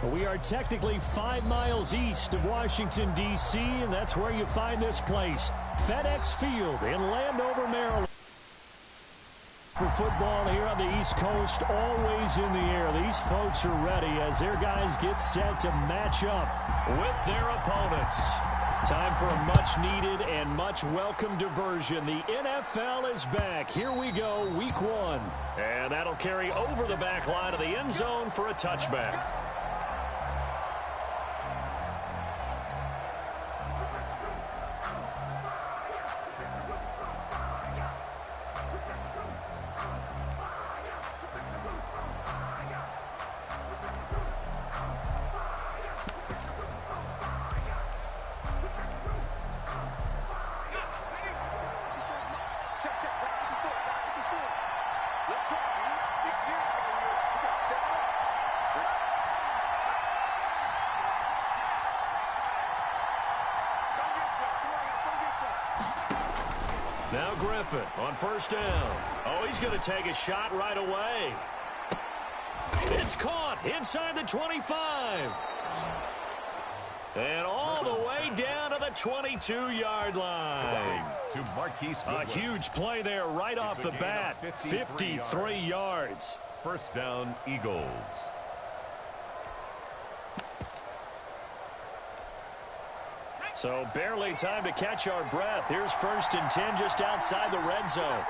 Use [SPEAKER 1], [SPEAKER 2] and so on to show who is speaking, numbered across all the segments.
[SPEAKER 1] We are technically 5 miles east of Washington, D.C., and that's where you find this place, FedEx Field in Landover, Maryland. For football here on the East Coast, always in the air. These folks are ready as their guys get set to match up with their opponents. Time for a much-needed and much-welcome diversion. The NFL is back. Here we go, Week 1. And that'll carry over the back line of the end zone for a touchback. Now Griffin on first down. Oh, he's going to take a shot right away. It's caught inside the 25. And all the way down to the 22-yard line. A huge play there right off the bat. 53 yards.
[SPEAKER 2] First down, Eagles.
[SPEAKER 1] So barely time to catch our breath. Here's 1st and 10 just outside the red zone.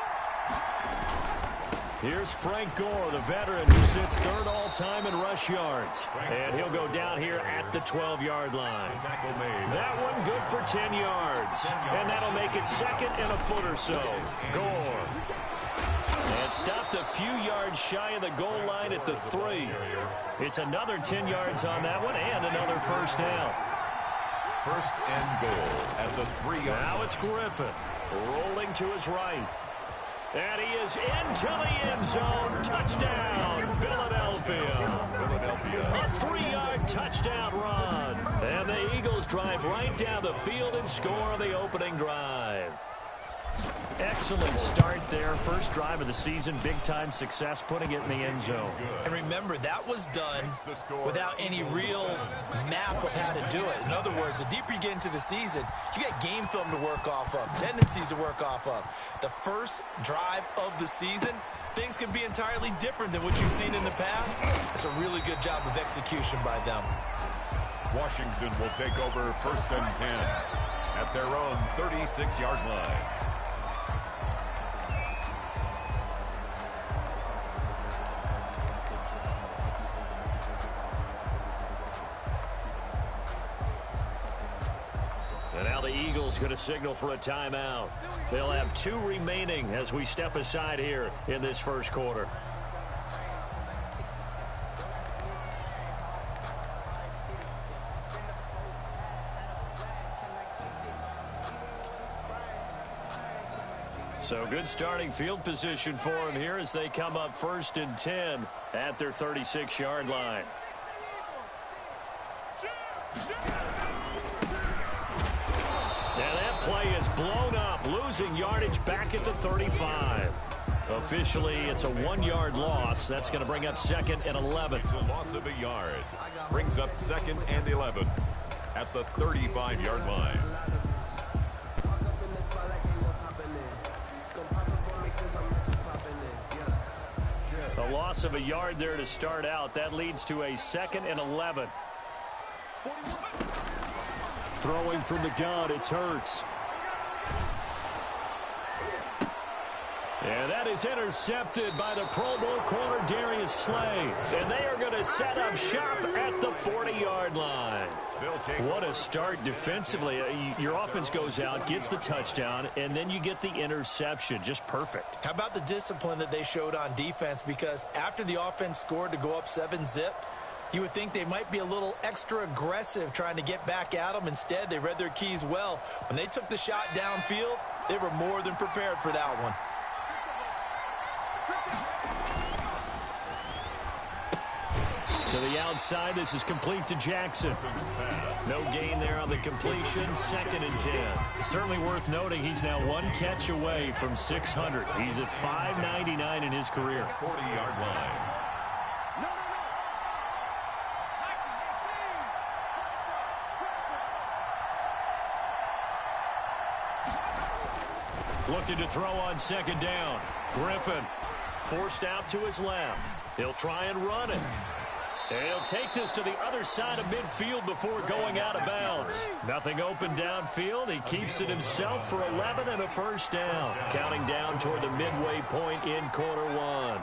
[SPEAKER 1] Here's Frank Gore, the veteran who sits 3rd all-time in rush yards. And he'll go down here at the 12-yard line. That one good for 10 yards. And that'll make it 2nd and a foot or so. Gore. And stopped a few yards shy of the goal line at the 3. It's another 10 yards on that one and another first down.
[SPEAKER 2] 1st and goal at the 3-yard line.
[SPEAKER 1] Now it's Griffin rolling to his right. And he is into the end zone. Touchdown, Philadelphia. A 3-yard touchdown run. And the Eagles drive right down the field and score on the opening drive. Excellent start there. First drive of the season. Big-time success putting it in the end zone.
[SPEAKER 3] And remember, that was done without any real map of how to do it. In other words, the deeper you get into the season, you got game film to work off of, tendencies to work off of. The first drive of the season, things can be entirely different than what you've seen in the past. It's a really good job of execution by them.
[SPEAKER 2] Washington will take over 1st and 10 at their own 36-yard line.
[SPEAKER 1] And now the Eagles going to signal for a timeout. They'll have 2 remaining as we step aside here in this first quarter. So good starting field position for them here as they come up 1st and 10 at their 36-yard line. Now that play is blown up, losing yardage back at the 35. Officially, it's a 1-yard loss. That's going to bring up 2nd and 11.
[SPEAKER 2] It's a loss of a yard. Brings up 2nd and 11 at the 35-yard line.
[SPEAKER 1] A loss of a yard there to start out. That leads to a 2nd and 11. Throwing from the gun, it's Hurts. And that is intercepted by the Pro Bowl corner Darius Slay. And they are going to set up shop at the 40-yard line. What a start defensively. Your offense goes out, gets the touchdown, and then you get the interception. Just perfect.
[SPEAKER 3] How about the discipline that they showed on defense? Because after the offense scored to go up 7-zip, you would think they might be a little extra aggressive trying to get back at them. Instead, they read their keys well. When they took the shot downfield, they were more than prepared for that one.
[SPEAKER 1] To the outside, this is complete to Jackson. No gain there on the completion, 2nd and 10. Certainly worth noting he's now 1 catch away from 600. He's at 599 in his career.
[SPEAKER 2] 40-yard line.
[SPEAKER 1] Looking to throw on second down. Griffin forced out to his left. He'll try and run it. And he'll take this to the other side of midfield before going out of bounds. Nothing open downfield. He keeps it himself for 11 and a first down. Counting down toward the midway point in quarter one.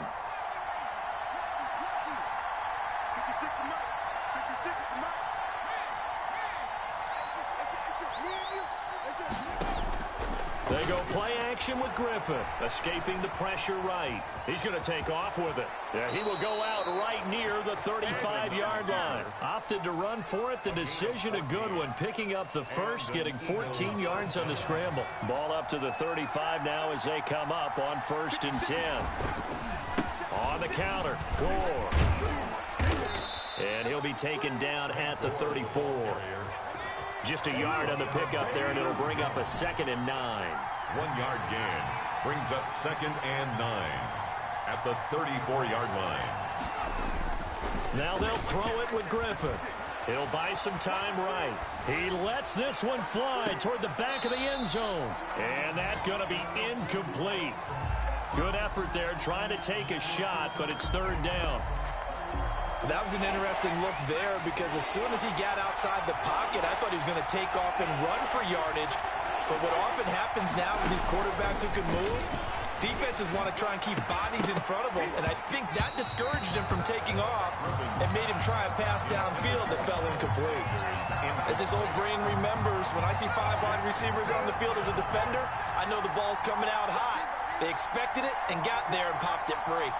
[SPEAKER 1] They go play action with Griffin, escaping the pressure right. He's going to take off with it. Yeah, he will go out right near the 35-yard line. Opted to run for it. The decision a good one, picking up the first, getting 14 yards on the scramble. Ball up to the 35 now as they come up on 1st and 10. On the counter, Gore. And he'll be taken down at the 34. Just a yard on the pickup there, and it'll bring up a 2nd and 9.
[SPEAKER 2] 1 yard gain brings up 2nd and 9 at the 34-yard line.
[SPEAKER 1] Now they'll throw it with Griffin. He'll buy some time right. He lets this one fly toward the back of the end zone. And that's going to be incomplete. Good effort there trying to take a shot, but it's 3rd down.
[SPEAKER 3] That was an interesting look there because as soon as he got outside the pocket, I thought he was going to take off and run for yardage. But what often happens now with these quarterbacks who can move, defenses want to try and keep bodies in front of him, and I think that discouraged him from taking off and made him try a pass downfield that fell incomplete. As his old brain remembers, when I see 5 wide receivers on the field as a defender, I know the ball's coming out high. They expected it and got there and popped it free.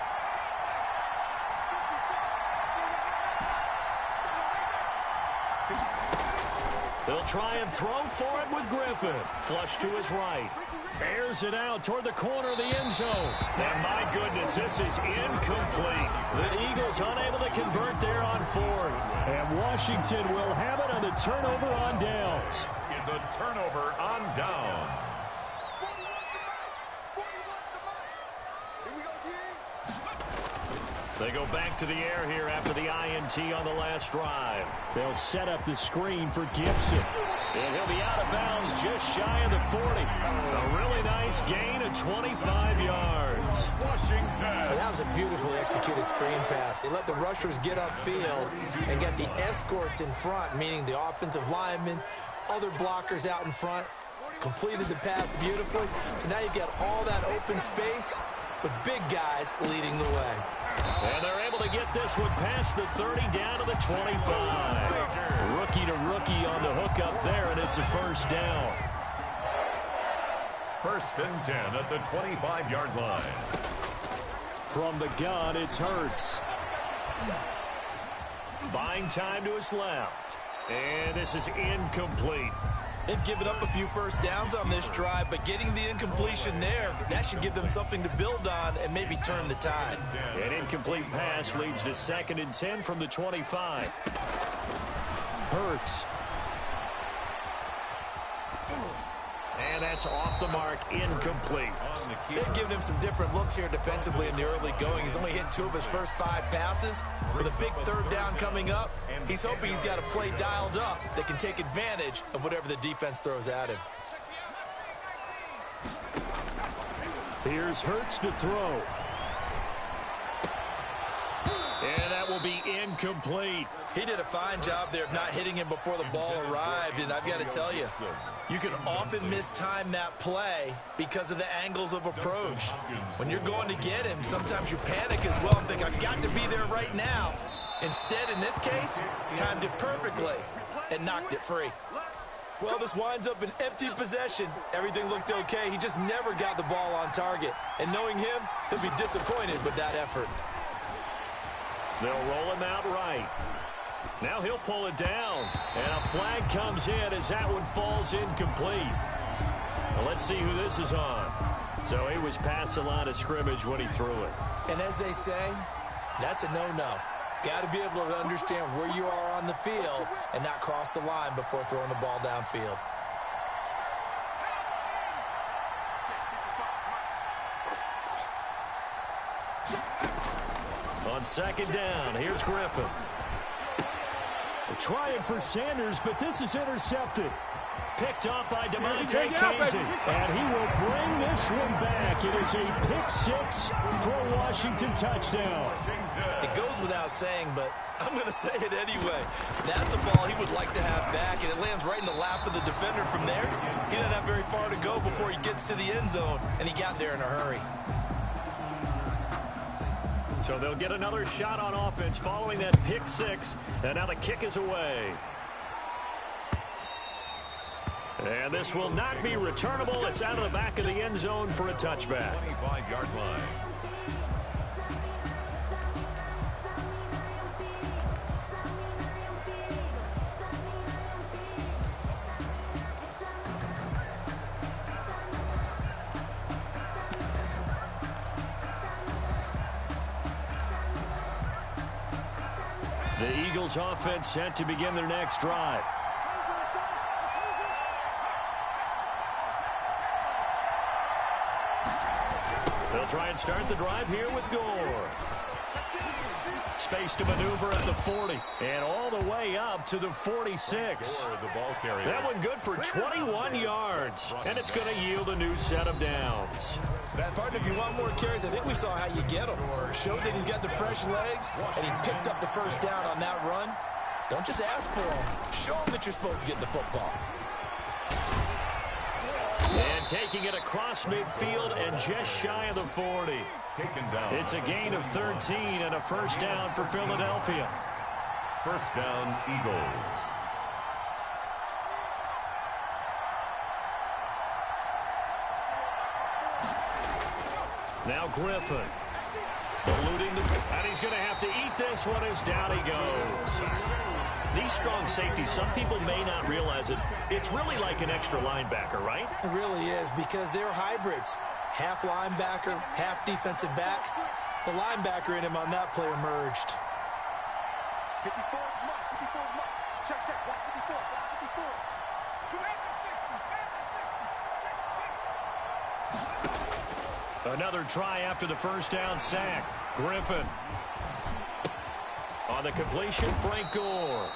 [SPEAKER 1] They'll try and throw for it with Griffin. Flush to his right. Airs it out toward the corner of the end zone. And my goodness, this is incomplete. The Eagles unable to convert there on 4th. And Washington will have it on the turnover on downs.
[SPEAKER 2] Is a turnover on downs.
[SPEAKER 1] They go back to the air here after the INT on the last drive. They'll set up the screen for Gibson. And he'll be out of bounds just shy of the 40. A really nice gain of 25 yards.
[SPEAKER 2] Washington.
[SPEAKER 3] That was a beautifully executed screen pass. They let the rushers get upfield and got the escorts in front, meaning the offensive linemen, other blockers out in front, completed the pass beautifully. So now you've got all that open space with big guys leading the way.
[SPEAKER 1] And they're able to get this one past the 30 down to the 25. Rookie to rookie on the hook up there, and it's a first down.
[SPEAKER 2] 1st and 10 at the 25-yard line.
[SPEAKER 1] From the gun, it's Hurts. Buying time to his left. And this is incomplete.
[SPEAKER 3] They've given up a few first downs on this drive, but getting the incompletion there, that should give them something to build on and maybe turn the tide.
[SPEAKER 1] An incomplete pass leads to 2nd and 10 from the 25. Hurts. And that's off the mark, incomplete.
[SPEAKER 3] They've given him some different looks here defensively in the early going. He's only hit 2 of his first 5 passes. With a big 3rd down coming up, he's hoping he's got a play dialed up that can take advantage of whatever the defense throws at him.
[SPEAKER 1] Here's Hurts to throw. And that will be incomplete.
[SPEAKER 3] He did a fine job there of not hitting him before the ball arrived, and I've got to tell you, you can often mistime that play because of the angles of approach. When you're going to get him, sometimes you panic as well and think, I've got to be there right now. Instead, in this case, timed it perfectly and knocked it free. Well, this winds up an empty possession. Everything looked okay. He just never got the ball on target. And knowing him, he'll be disappointed with that effort.
[SPEAKER 1] They'll roll him out right. Now he'll pull it down. And a flag comes in as that one falls incomplete. Well, let's see who this is on. So he was past the line of scrimmage when he threw it.
[SPEAKER 3] And as they say, that's a no-no. Got to be able to understand where you are on the field and not cross the line before throwing the ball downfield.
[SPEAKER 1] On 2nd down, here's Griffin. They're trying for Sanders, but this is intercepted. picked off by Demonte Casey. And he will bring this one back. It is a pick-6 for a Washington touchdown.
[SPEAKER 3] It goes without saying, but I'm going to say it anyway. That's a ball he would like to have back, and it lands right in the lap of the defender from there. He doesn't have very far to go before he gets to the end zone, and he got there in a hurry.
[SPEAKER 1] So they'll get another shot on offense following that pick-6, and now the kick is away. And this will not be returnable. It's out of the back of the end zone for a touchback.
[SPEAKER 2] 25-yard line.
[SPEAKER 1] The Eagles offense set to begin their next drive. They'll try and start the drive here with Gore. Space to maneuver at the 40. And all the way up to the 46. That one good for 21 yards. And it's going to yield a new set of downs.
[SPEAKER 3] Partner, if you want more carries, I think we saw how you get them. Showed that he's got the fresh legs, and he picked up the first down on that run. Don't just ask for them. Show them that you're supposed to get the football.
[SPEAKER 1] And taking it across midfield and just shy of the 40.
[SPEAKER 2] Taken down.
[SPEAKER 1] It's a gain of 13 and a first down for Philadelphia.
[SPEAKER 2] First down, Eagles.
[SPEAKER 1] Now Griffin. Eluding and he's going to have to eat this one as down he goes. These strong safeties, some people may not realize it. It's really like an extra linebacker, right?
[SPEAKER 3] It really is, because they're hybrids. Half linebacker, half defensive back. The linebacker in him on that play emerged.
[SPEAKER 4] 54, check, 154, 154.
[SPEAKER 1] Another try after the first down sack. Griffin. On the completion, Frank Gore.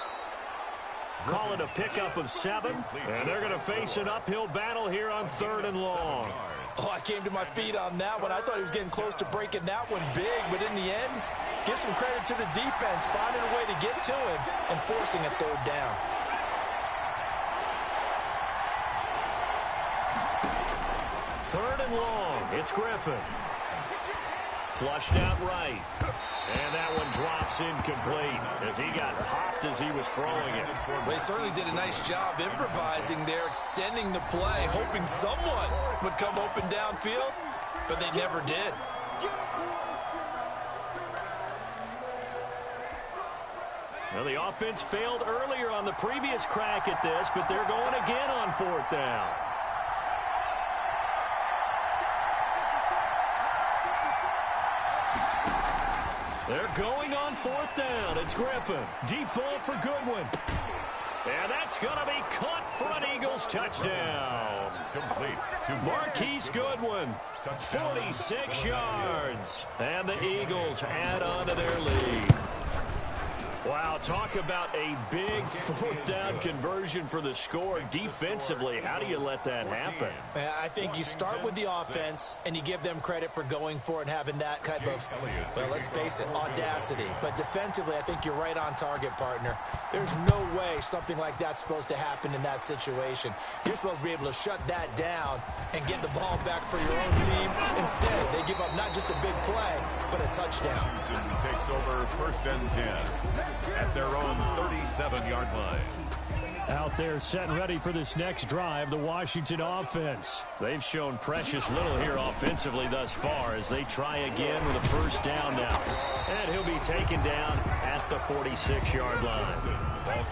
[SPEAKER 1] Call it a pickup of 7. And they're going to face an uphill battle here on 3rd and long.
[SPEAKER 3] Oh, I came to my feet on that one. I thought he was getting close to breaking that one big, but in the end, give some credit to the defense, finding a way to get to him and forcing a 3rd down.
[SPEAKER 1] Third and long. It's Griffin. Flushed out right. And that one drops incomplete as he got popped as he was throwing it.
[SPEAKER 3] Well, he certainly did a nice job improvising there, extending the play, hoping someone would come open downfield, but they never did.
[SPEAKER 1] Well, the offense failed earlier on the previous crack at this, but they're going again on 4th down. They're going on 4th down. It's Griffin. Deep ball for Goodwin. And that's going to be caught for an Eagles touchdown.
[SPEAKER 2] Complete to
[SPEAKER 1] Marquise Goodwin. 46 yards. And the Eagles add on to their lead. Wow, talk about a big 4th down conversion for the score. Defensively, how do you let that happen?
[SPEAKER 3] I think you start with the offense, and you give them credit for going for it and having that type of, well, let's face it, audacity. But defensively, I think you're right on target, partner. There's no way something like that's supposed to happen in that situation. You're supposed to be able to shut that down and get the ball back for your own team. Instead, they give up not just a big play, but a touchdown.
[SPEAKER 2] Takes over 1st and 10 at their own 37-yard line.
[SPEAKER 1] Out there set and ready for this next drive, the Washington offense. They've shown precious little here offensively thus far as they try again with a first down now. And he'll be taken down at the 46-yard line.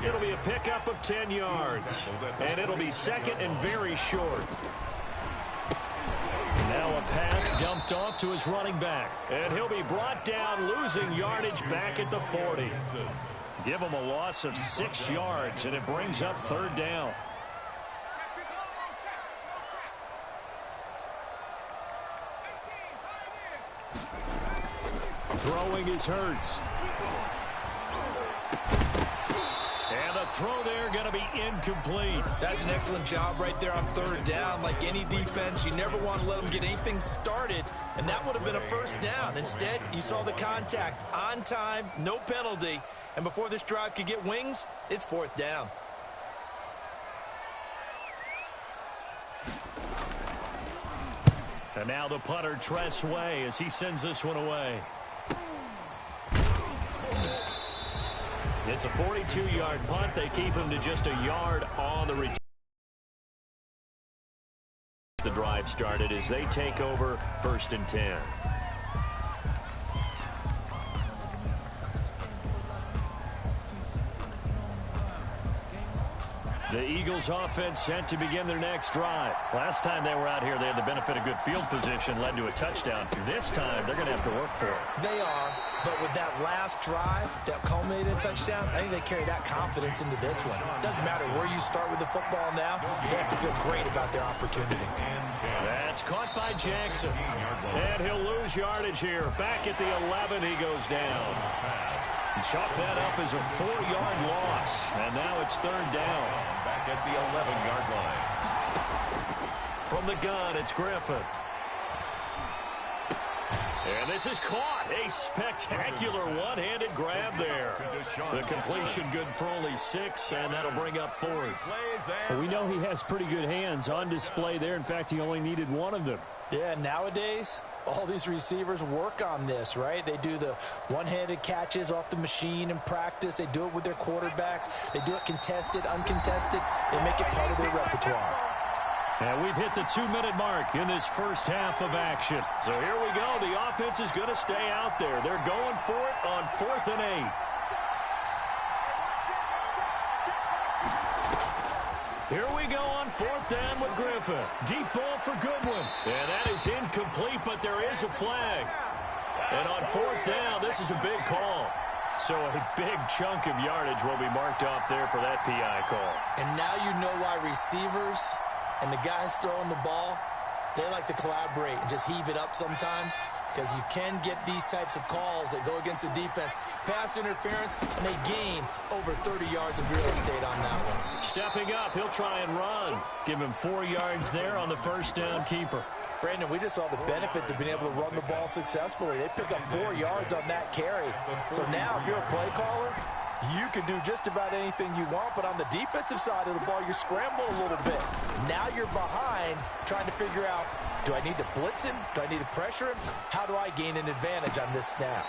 [SPEAKER 1] It'll be a pickup of 10 yards. And it'll be 2nd and very short. Now a pass dumped off to his running back. And he'll be brought down, losing yardage back at the 40. Give him a loss of 6 yards, and it brings up 3rd down. Throwing is Hurts. And the throw there going to be incomplete.
[SPEAKER 3] That's an excellent job right there on third down. Like any defense, you never want to let them get anything started, and that would have been a first down. Instead, you saw the contact on time, no penalty, and before this drive could get wings, it's fourth down.
[SPEAKER 1] And now the punter, Tress Way, as he sends this one away. It's a 42-yard punt. They keep him to just a yard on the return. The drive started as they take over 1st and 10. The Eagles offense set to begin their next drive. Last time they were out here, they had the benefit of good field position, led to a touchdown. This time, they're going to have to work for it.
[SPEAKER 3] They are, but with that last drive that culminated in a touchdown, I think they carry that confidence into this one. It doesn't matter where you start with the football now. They have to feel great about their opportunity.
[SPEAKER 1] That's caught by Jackson. And he'll lose yardage here. Back at the 11, he goes down. Chalk that up as a 4-yard loss. And now it's 3rd down.
[SPEAKER 2] Back at the 11-yard line.
[SPEAKER 1] From the gun, it's Griffin. And this is caught. A spectacular one-handed grab there. The completion good for only 6, and that'll bring up 4th.
[SPEAKER 5] Well, we know he has pretty good hands on display there. In fact, he only needed one of them.
[SPEAKER 3] Yeah, nowadays, all these receivers work on this, right? They do the one-handed catches off the machine in practice. They do it with their quarterbacks. They do it contested, uncontested. They make it part of their repertoire.
[SPEAKER 1] And we've hit the 2-minute mark in this first half of action. So here we go. The offense is going to stay out there. They're going for it on 4th and 8. Here we go on 4th down with Griffin. Deep ball for Goodwin. And that is incomplete, but there is a flag. And on 4th down, this is a big call. So a big chunk of yardage will be marked off there for that PI call.
[SPEAKER 3] And now you know why receivers and the guys throwing the ball, they like to collaborate and just heave it up sometimes, because you can get these types of calls that go against the defense. Pass interference, and they gain over 30 yards of real estate on that one.
[SPEAKER 1] Stepping up, he'll try and run. Give him 4 yards there on the first down keeper.
[SPEAKER 3] Brandon, we just saw the benefits of being able to run the ball successfully. They pick up 4 yards on that carry. So now, if you're a play caller, you can do just about anything you want, but on the defensive side of the ball, you scramble a little bit. Now you're behind, trying to figure out, do I need to blitz him? Do I need to pressure him? How do I gain an advantage on this snap?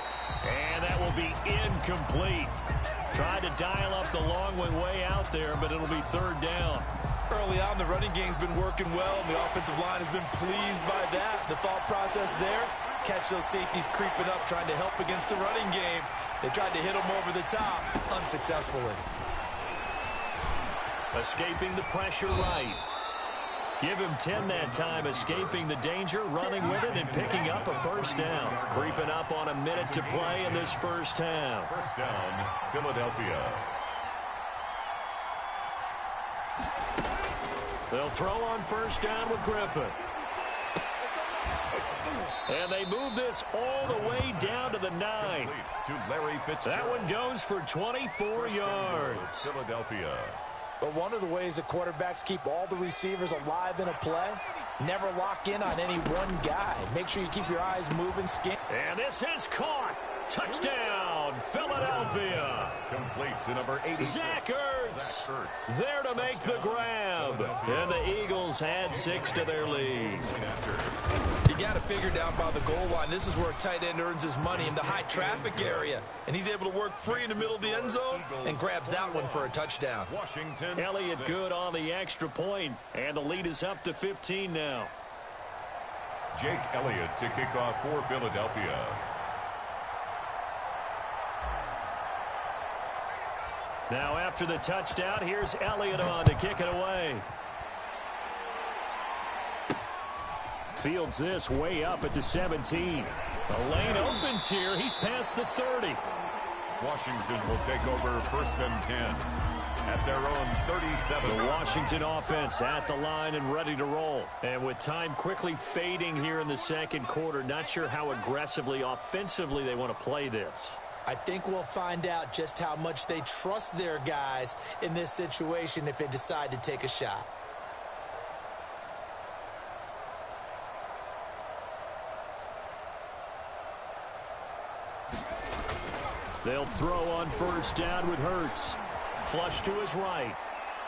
[SPEAKER 1] And that will be incomplete. Tried to dial up the long one way out there, but it'll be 3rd down.
[SPEAKER 3] Early on, the running game's been working well, and the offensive line has been pleased by that. The thought process there, catch those safeties creeping up, trying to help against the running game. They tried to hit him over the top, unsuccessfully.
[SPEAKER 1] Escaping the pressure right. Give him 10 that time, escaping the danger, running with it, and picking up a first down. Creeping up on a minute to play in this first half.
[SPEAKER 2] First down, Philadelphia.
[SPEAKER 1] They'll throw on first down with Griffin. And they move this all the way down to the 9. That one goes for 24 yards.
[SPEAKER 2] Philadelphia.
[SPEAKER 3] But one of the ways that quarterbacks keep all the receivers alive in a play, never lock in on any one guy. Make sure you keep your eyes moving,
[SPEAKER 1] And this is caught. Touchdown, Philadelphia.
[SPEAKER 2] Complete to number 86.
[SPEAKER 1] Zach Ertz there to make the grab. And the Eagles add 6 to their lead.
[SPEAKER 3] You got to figure down by the goal line. This is where a tight end earns his money, in the high traffic area. And he's able to work free in the middle of the end zone and grabs that one for a touchdown.
[SPEAKER 2] Washington.
[SPEAKER 1] Elliott good on the extra point, and the lead is up to 15 now.
[SPEAKER 2] Jake Elliott to kick off for Philadelphia.
[SPEAKER 1] Now after the touchdown, here's Elliott on to kick it away. Fields this way up at the 17. The lane opens here. He's past the 30.
[SPEAKER 2] Washington will take over 1st and 10 at their own 37.
[SPEAKER 1] The Washington offense at the line and ready to roll. And with time quickly fading here in the second quarter, not sure how aggressively, offensively they want to play this.
[SPEAKER 3] I think we'll find out just how much they trust their guys in this situation if they decide to take a shot.
[SPEAKER 1] They'll throw on first down with Hurts. Flush to his right.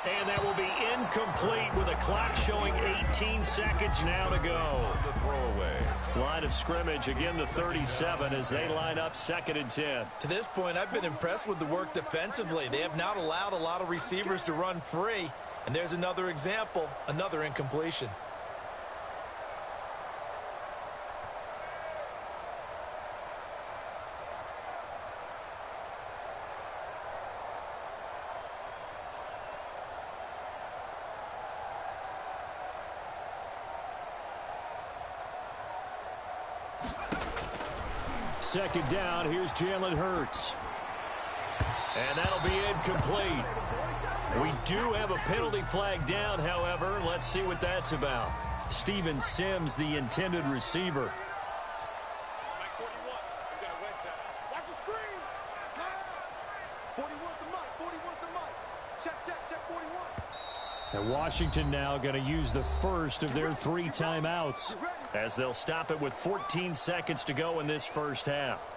[SPEAKER 1] And that will be incomplete with a clock showing 18 seconds now to go.
[SPEAKER 2] The throwaway.
[SPEAKER 1] Line of scrimmage, again the 37 as they line up 2nd and 10.
[SPEAKER 3] To this point, I've been impressed with the work defensively. They have not allowed a lot of receivers to run free. And there's another example, another incompletion.
[SPEAKER 1] Second down, here's Jalen Hurts. And that'll be incomplete. We do have a penalty flag down, however. Let's see what that's about. Steven Sims, the intended receiver.
[SPEAKER 4] Watch the screen. 41's the mark. 41's the mark. Check 41.
[SPEAKER 1] And Washington now going to use the first of their 3 timeouts as they'll stop it with 14 seconds to go in this first half.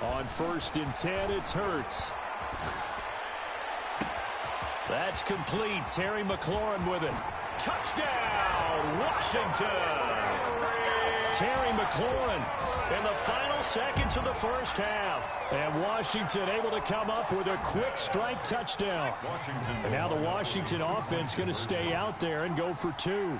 [SPEAKER 1] On 1st and 10, it's Hurts. That's complete. Terry McLaurin with it. Touchdown, Washington! Terry McLaurin in the final seconds of the first half. And Washington able to come up with a quick strike touchdown. And now the Washington offense going to stay out there and go for 2.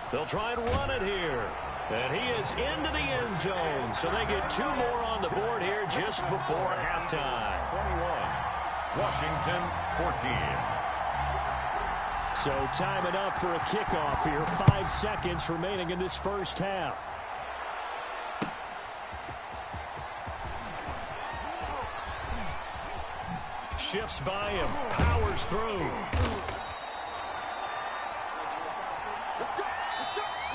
[SPEAKER 1] They'll try and run it here. And he is into the end zone. So they get 2 more on the board here just before halftime.
[SPEAKER 2] 21. Washington 14.
[SPEAKER 1] So time enough for a kickoff here. 5 seconds remaining in this first half. Shifts by him. Powers through.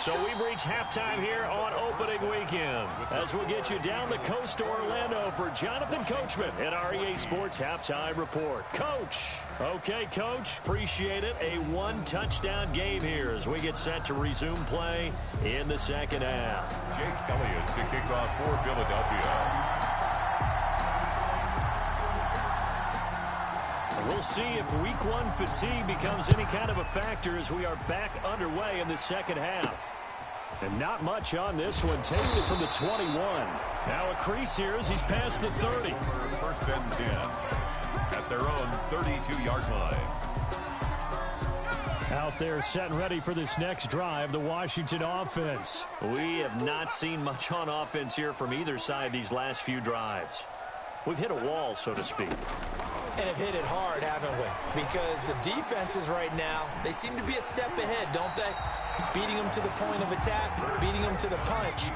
[SPEAKER 1] So we've reached halftime here on opening weekend. As we'll get you down the coast to Orlando for Jonathan Coachman at our EA Sports Halftime Report. Coach. Okay, Coach. Appreciate it. A 1-touchdown game here as we get set to resume play in the second half.
[SPEAKER 2] Jake Elliott to kick off for Philadelphia.
[SPEAKER 1] We'll see if week 1 fatigue becomes any kind of a factor as we are back underway in the second half. And not much on this one. Takes it from the 21. Now a crease here as he's past the 30.
[SPEAKER 2] 1st and 10 at their own 32-yard line.
[SPEAKER 1] Out there set and ready for this next drive, the Washington offense. We have not seen much on offense here from either side these last few drives. We've hit a wall, so to speak.
[SPEAKER 3] And have hit it hard, haven't we? Because the defenses right now, they seem to be a step ahead, don't they? Beating them to the point of attack, beating them to the punch.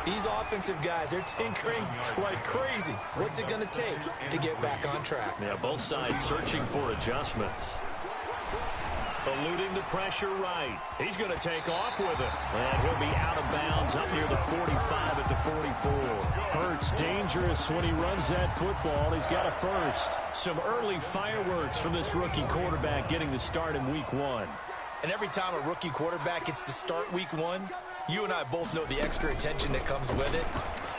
[SPEAKER 3] These offensive guys, they're tinkering like crazy. What's it going to take to get back on track?
[SPEAKER 1] Yeah, both sides searching for adjustments. Eluding the pressure right. He's going to take off with it. And he'll be out of bounds up near the 45 at the 44. Hurts dangerous when he runs that football. He's got a first. Some early fireworks from this rookie quarterback getting the start in week 1.
[SPEAKER 3] And every time a rookie quarterback gets to start week 1, you and I both know the extra attention that comes with it.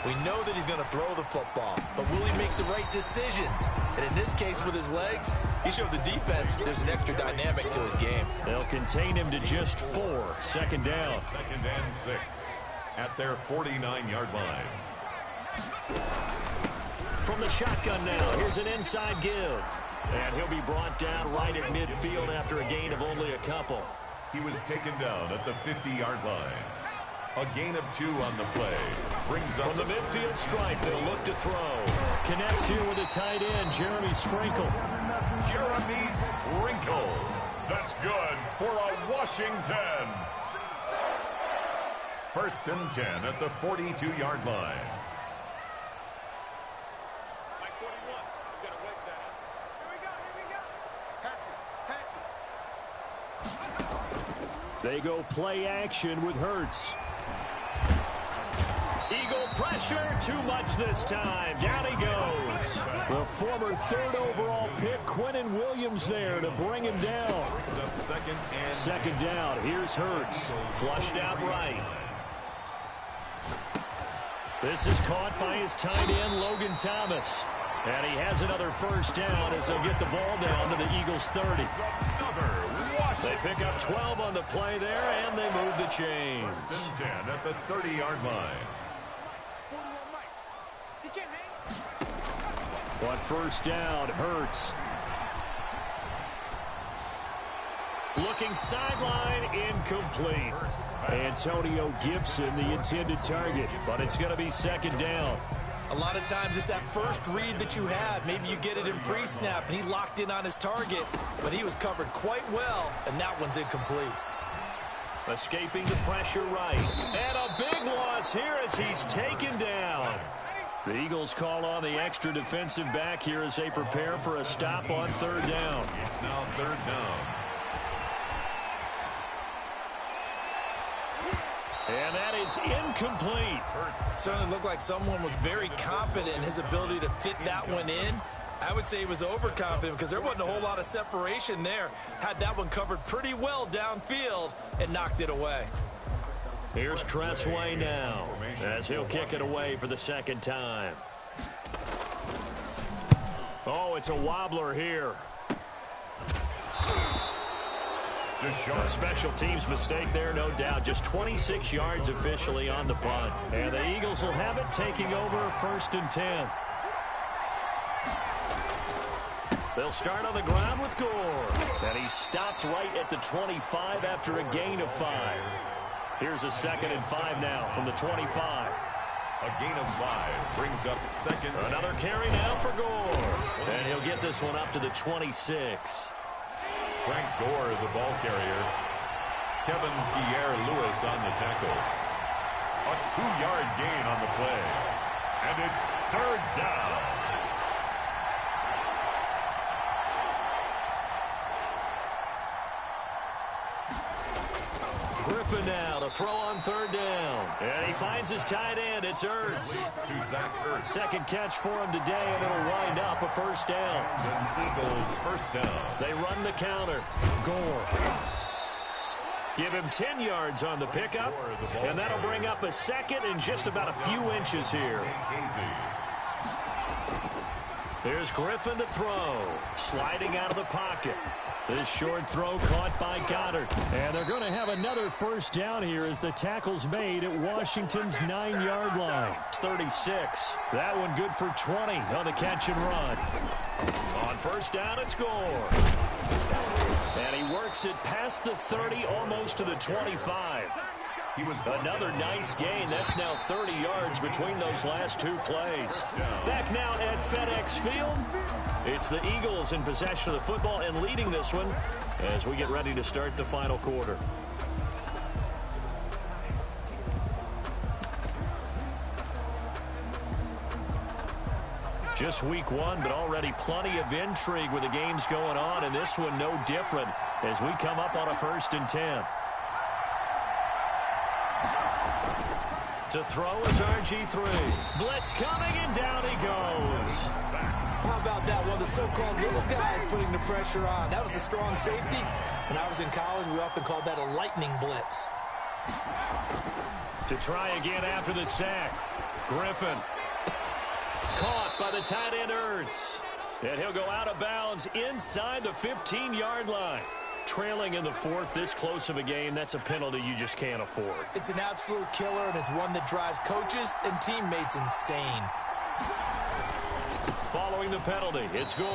[SPEAKER 3] We know that he's going to throw the football, but will he make the right decisions? And in this case with his legs, he showed the defense there's an extra dynamic to his game.
[SPEAKER 1] They'll contain him to just 4. Second down.
[SPEAKER 2] 2nd and 6 at their 49-yard line.
[SPEAKER 1] From from the shotgun now. Here's an inside give. And he'll be brought down right at midfield after a gain of only a couple.
[SPEAKER 2] He was taken down at the 50-yard line. A gain of 2 on the play. Brings up
[SPEAKER 1] from the midfield stripe, they'll look to throw. Connects here with a tight end, Jeremy Sprinkle.
[SPEAKER 2] Jeremy Sprinkle. That's good for a Washington. 1st and 10 at the 42-yard line.
[SPEAKER 1] They go play action with Hurts. Eagle pressure, too much this time. Down he goes. The former 3rd overall pick, Quinnen Williams there to bring him down. Second down, here's Hurts. Flushed out right. This is caught by his tight end, Logan Thomas. And he has another 1st down as they'll get the ball down to the Eagles' 30. They pick up 12 on the play there, and they move the chains.
[SPEAKER 2] 10 at the 30-yard line.
[SPEAKER 1] But 1st down, Hurts. Looking sideline, incomplete. Antonio Gibson, the intended target, but it's going to be 2nd down.
[SPEAKER 3] A lot of times it's that first read that you have. Maybe you get it in pre-snap, and he locked in on his target, but he was covered quite well, and that one's incomplete.
[SPEAKER 1] Escaping the pressure right. And a big loss here as he's taken down. The Eagles call on the extra defensive back here as they prepare for a stop on 3rd down.
[SPEAKER 2] It's now 3rd down.
[SPEAKER 1] And that is incomplete.
[SPEAKER 3] Certainly looked like someone was very confident in his ability to fit that one in. I would say he was overconfident because there wasn't a whole lot of separation there. Had that one covered pretty well downfield and knocked it away.
[SPEAKER 1] Here's Tressway now as he'll kick it away for the 2nd time. Oh, it's a wobbler here. A special teams mistake there, no doubt. Just 26 yards officially on the punt. And the Eagles will have it, taking over 1st and 10. They'll start on the ground with Gore. And he stopped right at the 25 after a gain of 5. Here's a 2nd and 5 now from the 25.
[SPEAKER 2] A gain of 5 brings up 2nd.
[SPEAKER 1] Another carry now for Gore. And he'll get this one up to the 26.
[SPEAKER 2] Frank Gore, the ball carrier. Kevin Pierre-Louis on the tackle. A 2-yard gain on the play. And it's 3rd down.
[SPEAKER 1] Griffin now to throw on 3rd down. And he finds his tight end. It's Ertz.
[SPEAKER 2] To Zach Ertz.
[SPEAKER 1] 2nd catch for him today, and it'll wind up a 1st down.
[SPEAKER 2] Eagles 1st down.
[SPEAKER 1] They run the counter. Gore. Give him 10 yards on the pickup, and that'll bring up a 2nd and just about a few inches here. Here's Griffin to throw. Sliding out of the pocket. This short throw caught by Goddard. And they're going to have another 1st down here as the tackle's made at Washington's 9-yard line. It's 36. That one good for 20 on the catch and run. On 1st down, it's Gore. And he works it past the 30, almost to the 25. Another nice gain. That's now 30 yards between those last 2 plays. Back now at FedEx Field. It's the Eagles in possession of the football and leading this one as we get ready to start the final quarter. Just week 1, but already plenty of intrigue with the games going on, and this one no different as we come up on a 1st and 10. To throw is RG3. Blitz coming, and down he goes.
[SPEAKER 3] How about that? One of the so-called little guys putting the pressure on. That was a strong safety. When I was in college, we often called that a lightning blitz.
[SPEAKER 1] To try again after the sack. Griffin. Caught by the tight end Ertz. And he'll go out of bounds inside the 15-yard line. Trailing in the 4th, this close of a game, that's a penalty you just can't afford.
[SPEAKER 3] It's an absolute killer, and it's one that drives coaches and teammates insane.
[SPEAKER 1] showing the penalty. It's Gore.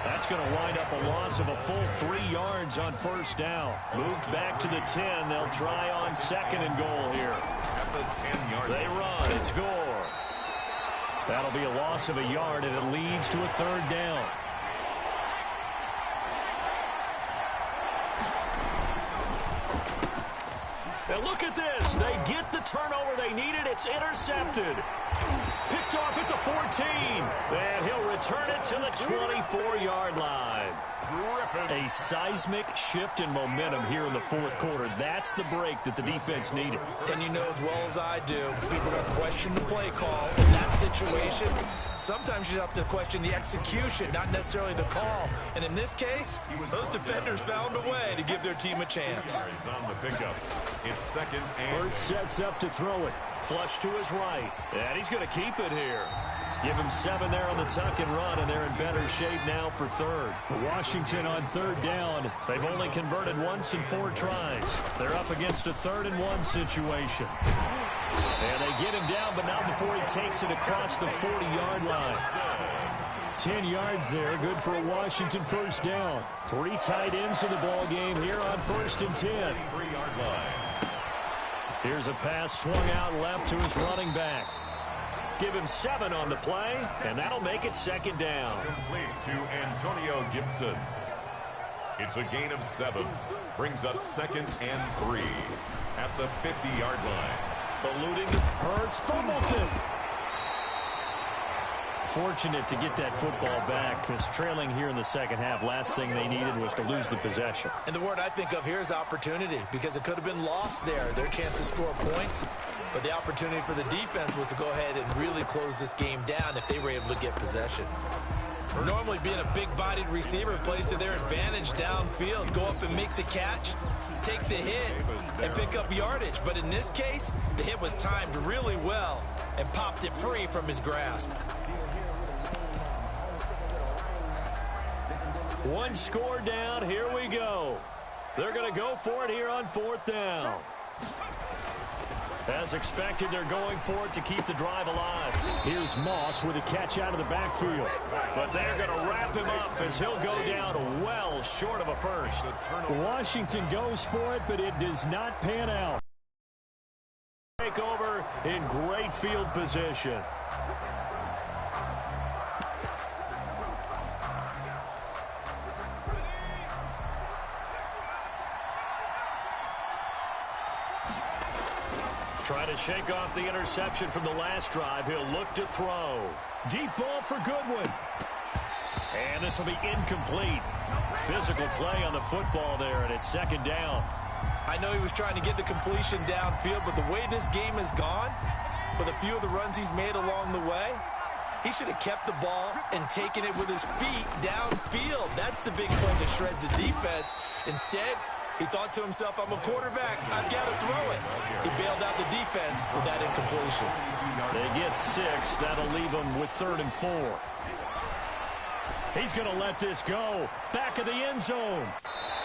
[SPEAKER 1] That's going to wind up a loss of a full 3 yards on first down. Moved back to the 10. They'll try on second and goal here.
[SPEAKER 2] At the 10-yard line.
[SPEAKER 1] They run. It's Gore. That'll be a loss of a yard, and it leads to a third down. And look at this. They get the turnover they needed. It's intercepted. Picked off at the 14. And he'll return it to the 24-yard line. A seismic shift in momentum here in the fourth quarter. That's the break that the defense needed.
[SPEAKER 3] And you know as well as I do, people are going to question the play call in that situation. Sometimes you have to question the execution, not necessarily the call. And in this case, those defenders found a way to give their team a chance.
[SPEAKER 2] On the pickup. It's second and...
[SPEAKER 1] Burt sets up to throw it. Flush to his right. And he's going to keep it here. Give him 7 there on the tuck and run, and they're in better shape now for third. Washington on third down. They've only converted once in 4 tries. They're up against a 3rd and 1 situation. And they get him down, but not before he takes it across the 40-yard line. 10 yards there, good for a Washington first down. 3 tight ends in the ball game here on 1st and 10.
[SPEAKER 2] 3-yard line.
[SPEAKER 1] Here's a pass swung out left to his running back. Give him 7 on the play, and that'll make it second down.
[SPEAKER 2] Complete to Antonio Gibson. It's a gain of 7. Brings up second and 3 at the 50-yard line.
[SPEAKER 1] Eluding Hurts, fumbles it. Fortunate to get that football back, because trailing here in the second half, last thing they needed was to lose the possession.
[SPEAKER 3] And the word I think of here is opportunity, because it could have been lost there, their chance to score points. But the opportunity for the defense was to go ahead and really close this game down if they were able to get possession. Normally being a big-bodied receiver plays to their advantage downfield. Go up and make the catch, take the hit, and pick up yardage. But in this case, the hit was timed really well and popped it free from his grasp.
[SPEAKER 1] 1 score down. Here we go. They're going to go for it here on 4th down. As expected, they're going for it to keep the drive alive. Here's Moss with a catch out of the backfield. But they're going to wrap him up as he'll go down well short of a first. Washington goes for it, but it does not pan out. Take over in great field position. Trying to shake off the interception from the last drive. He'll look to throw. Deep ball for Goodwin. And this will be incomplete. Physical play on the football there, and it's second down.
[SPEAKER 3] I know he was trying to get the completion downfield, but the way this game has gone, with a few of the runs he's made along the way, he should have kept the ball and taken it with his feet downfield. That's the big play that shreds the defense. Instead, he thought to himself, I'm a quarterback, I've got to throw it. He bailed out the defense with that incompletion.
[SPEAKER 1] They get 6. That'll leave them with 3rd and 4. He's going to let this go. Back of the end zone.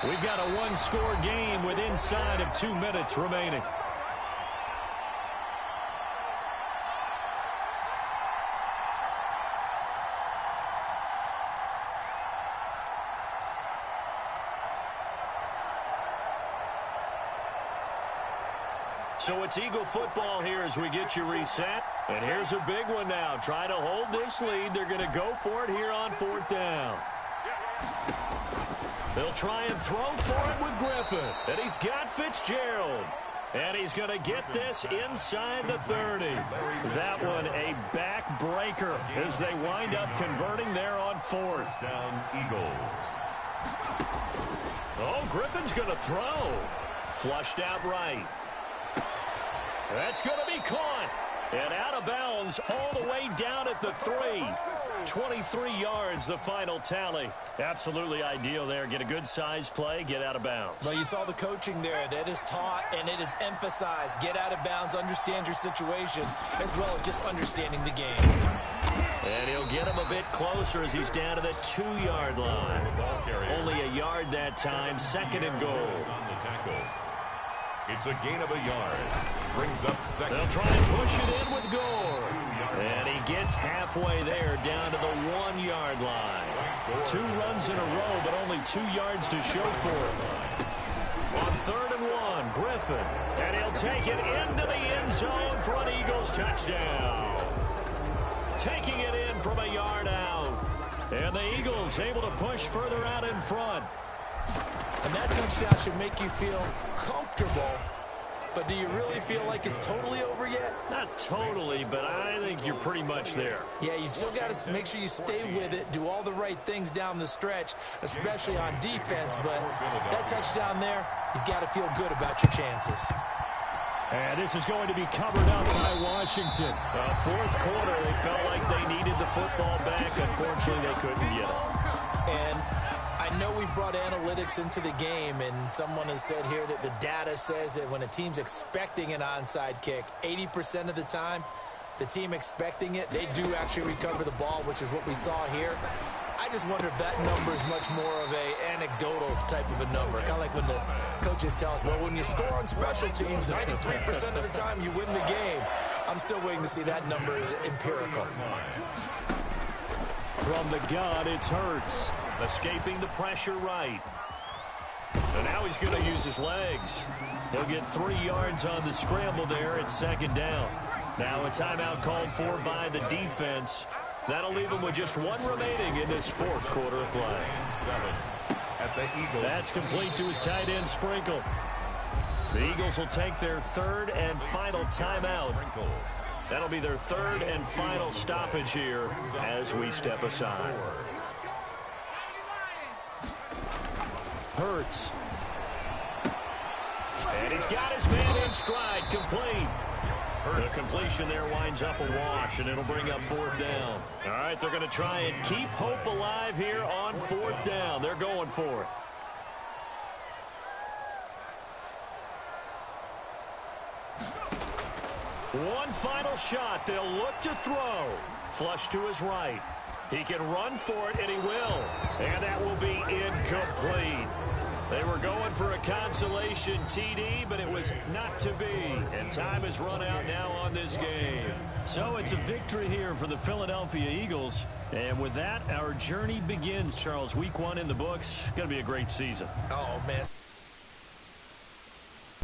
[SPEAKER 1] We've got a 1-score game with inside of 2 minutes remaining. So it's Eagle football here as we get you reset. And here's a big one now. Trying to hold this lead. They're going to go for it here on 4th down. They'll try and throw for it with Griffin. And he's got Fitzgerald. And he's going to get this inside the 30. That one a backbreaker as they wind up converting there on 4th.
[SPEAKER 2] Down Eagles.
[SPEAKER 1] Oh, Griffin's going to throw. Flushed out right. That's going to be caught. And out of bounds all the way down at the 3. 23 yards, the final tally. Absolutely ideal there. Get a good size play, get out of bounds.
[SPEAKER 3] Well, you saw the coaching there. That is taught and it is emphasized. Get out of bounds, understand your situation, as well as just understanding the game.
[SPEAKER 1] And he'll get him a bit closer as he's down to the 2-yard line. Only a yard that time, 2nd and goal.
[SPEAKER 2] On the tackle. It's a gain of a yard. Brings up second.
[SPEAKER 1] They'll try and push it in with Gore. And he gets halfway there down to the 1-yard 2 runs in a row, but only 2 yards to show for it. On 3rd and 1, Griffin. And he'll take it into the end zone for an Eagles touchdown. Taking it in from a yard out. And the Eagles able to push further out in front.
[SPEAKER 3] And that touchdown should make you feel comfortable. But do you really feel like it's totally over yet?
[SPEAKER 1] Not totally, but I think you're pretty much there.
[SPEAKER 3] Yeah, you still got to make sure you stay with it, do all the right things down the stretch, especially on defense. But that touchdown there, you've got to feel good about your chances.
[SPEAKER 1] And this is going to be covered up by Washington. 4th quarter, they felt like they needed the football back. Unfortunately, they couldn't get it.
[SPEAKER 3] And I know we brought analytics into the game, and someone has said here that the data says that when a team's expecting an onside kick, 80% of the time, the team expecting it, they do actually recover the ball, which is what we saw here. I just wonder if that number is much more of a anecdotal type of a number. Kind of like when the coaches tell us, well, when you score on special teams, 93% of the time you win the game. I'm still waiting to see that number is empirical.
[SPEAKER 1] From the gun, it's Hurts. Escaping the pressure right. And now he's going to use his legs. He'll get 3 yards on the scramble there. It's 2nd down. Now a timeout called for by the defense. That'll leave him with just 1 remaining in this 4th quarter of play.
[SPEAKER 2] At the Eagles.
[SPEAKER 1] That's complete to his tight end, Sprinkle. The Eagles will take their 3rd and final timeout. That'll be their 3rd and final stoppage here as we step aside. Hurts. And he's got his man in stride, complete. The completion there winds up a wash, and it'll bring up 4th down. All right, they're going to try and keep hope alive here on 4th down. They're going for it. One final shot. They'll look to throw. Flush to his right. He can run for it, and he will. And that will be incomplete. They were going for a consolation TD, but it was not to be. And time has run out now on this game. So it's a victory here for the Philadelphia Eagles. And with that, our journey begins, Charles. Week 1 in the books. Going to be a great season.
[SPEAKER 3] Oh, man.